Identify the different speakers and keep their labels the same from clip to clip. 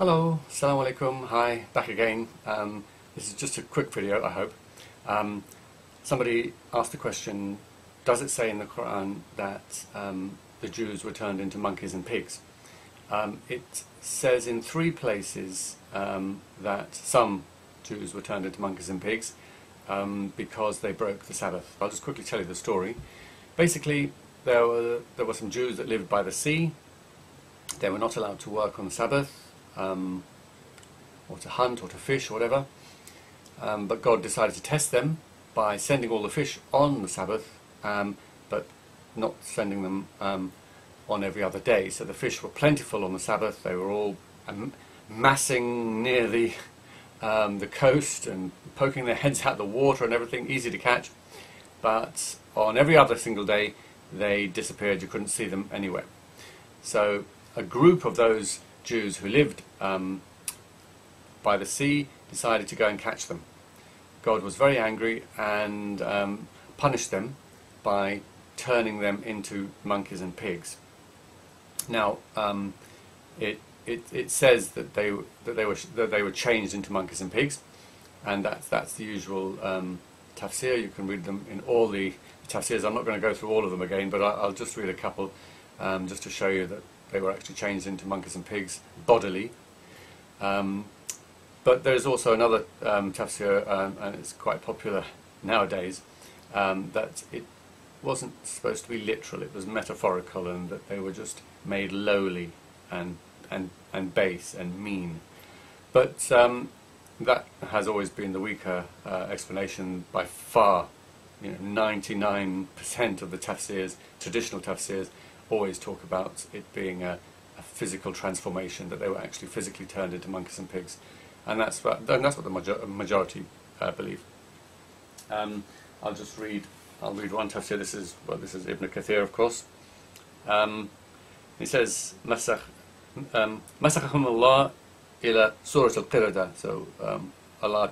Speaker 1: Hello, Assalamu alaikum, hi, back again. This is just a quick video, I hope. Somebody asked the question, does it say in the Quran that the Jews were turned into monkeys and pigs? It says in 3 places that some Jews were turned into monkeys and pigs because they broke the Sabbath. I'll just quickly tell you the story. Basically, there were some Jews that lived by the sea. They were not allowed to work on the Sabbath, or to hunt or to fish or whatever, but God decided to test them by sending all the fish on the Sabbath, but not sending them on every other day. So the fish were plentiful on the Sabbath. They were all massing near the coast and poking their heads out of the water and everything, easy to catch. But on every other single day they disappeared. You couldn't see them anywhere. So a group of those Jews who lived by the sea decided to go and catch them. God was very angry and punished them by turning them into monkeys and pigs. Now, it says that they were changed into monkeys and pigs, and that's the usual tafsir. You can read them in all the tafsirs. I'm not going to go through all of them again, but I'll just read a couple just to show you that they were actually changed into monkeys and pigs bodily. But there's also another tafsir, and it's quite popular nowadays, that it wasn't supposed to be literal, it was metaphorical, and that they were just made lowly and base and mean. But that has always been the weaker explanation by far. 99% of the tafsirs, traditional tafsirs, always talk about it being a physical transformation, that they were actually physically turned into monkeys and pigs, and that's what the majority believe. I'll read one tafsir. This is Ibn Kathir, of course. He says, "Masakahum Allah ila surat al-qirada." So Allah,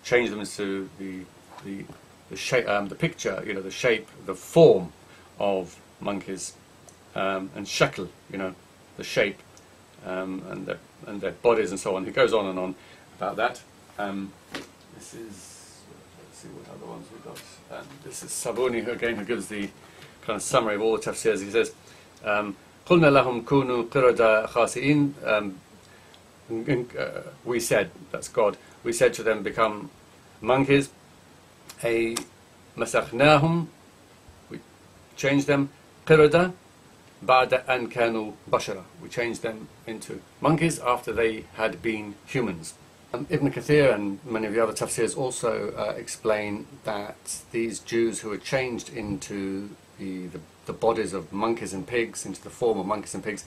Speaker 1: changed them into the shape, the picture, the shape, the form of monkeys, and shakl, the shape, and their bodies and so on. He goes on and on about that. This is, let's see what other ones we've got. This is Sabuni, who gives the kind of summary of all the tafsirs. He says, "Qulna lahum kunu qirada khasi'in." We said, that's God, we said to them, become monkeys. A masakhnahum, we changed them, qirada ba'da an kanu bashara, we changed them into monkeys after they had been humans. Ibn Kathir and many of the other tafsirs also explain that these Jews who were changed into the bodies of monkeys and pigs, into the form of monkeys and pigs,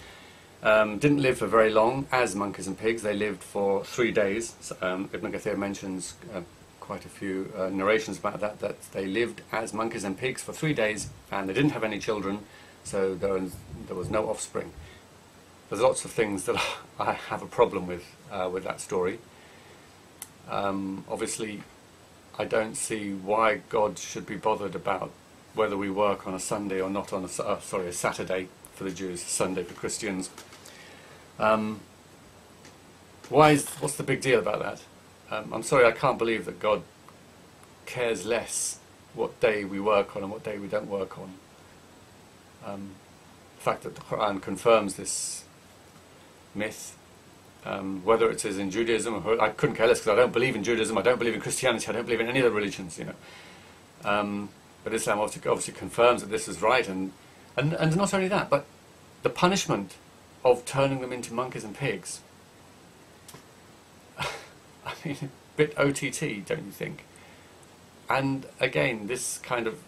Speaker 1: didn't live for very long as monkeys and pigs. They lived for 3 days. Ibn Kathir mentions quite a few narrations about that they lived as monkeys and pigs for 3 days, and they didn't have any children, so there was no offspring. There's lots of things that I have a problem with that story. Obviously, I don't see why God should be bothered about whether we work on a Sunday or not on a Saturday for the Jews, Sunday for Christians. What's the big deal about that? I'm sorry, I can't believe that God cares less what day we work on and what day we don't work on. The fact that the Quran confirms this myth, whether it is in Judaism, or I couldn't care less, because I don't believe in Judaism, I don't believe in Christianity, I don't believe in any of the religions, but Islam obviously confirms that this is right, and not only that, but the punishment of turning them into monkeys and pigs. I mean, a bit OTT, don't you think? And again, this kind of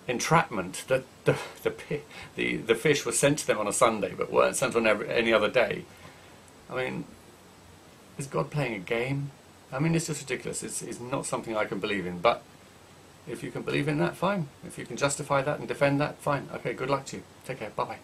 Speaker 1: entrapment that the fish were sent to them on a Sunday but weren't sent on any other day. I mean, is God playing a game? I mean, it's just ridiculous. It's not something I can believe in. But if you can believe in that, fine. If you can justify that and defend that, fine. Okay, good luck to you. Take care. Bye-bye.